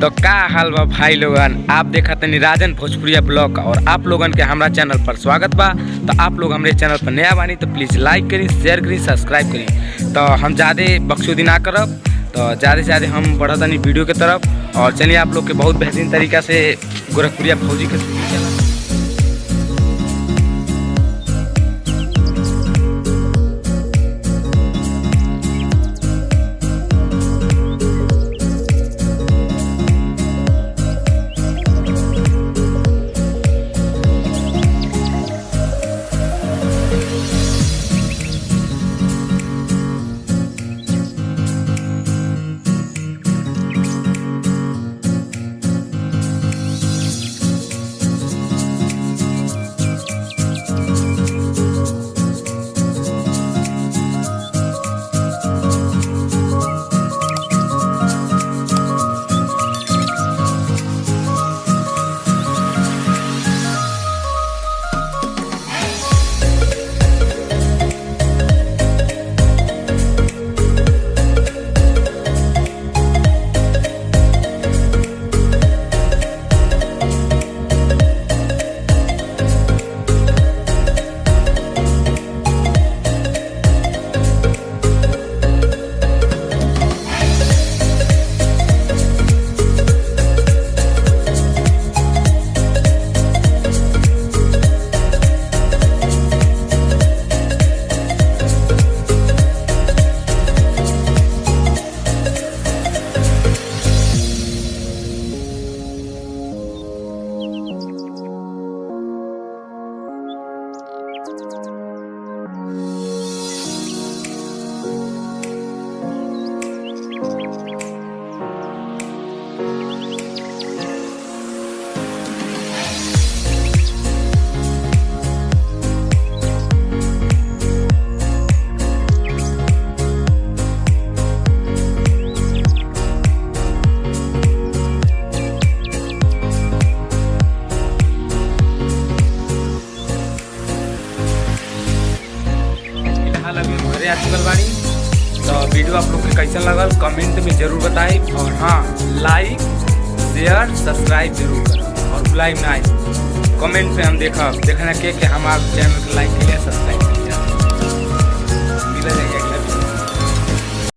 तो का हाल बा भाई लोगन, आप देखा तनी राजन भोजपुरिया ब्लॉग और आप लोगन के हमारा चैनल पर स्वागत बा। तो आप लोग हमारे चैनल पर नया बानी तो प्लीज़ लाइक करी, शेयर करी, सब्सक्राइब करी। तो हम ज़्यादा बकचोदी ना करब, तो ज़्यादा से ज़्यादा हम बढ़ा तनी वीडियो की तरफ। और चलिए आप लोग के बहुत बेहतरीन तरीका से गोरखपुरिया भौजी के घरे आ चुकल बानी। तो वीडियो आप लोग के कैसा लगल कमेंट में जरूर बताएं। और हाँ, लाइक शेयर सब्सक्राइब जरूर करें और भुलाई ना। कमेंट पे हम देखना के हमारे चैनल को लाइक के लिए सब्सक्राइब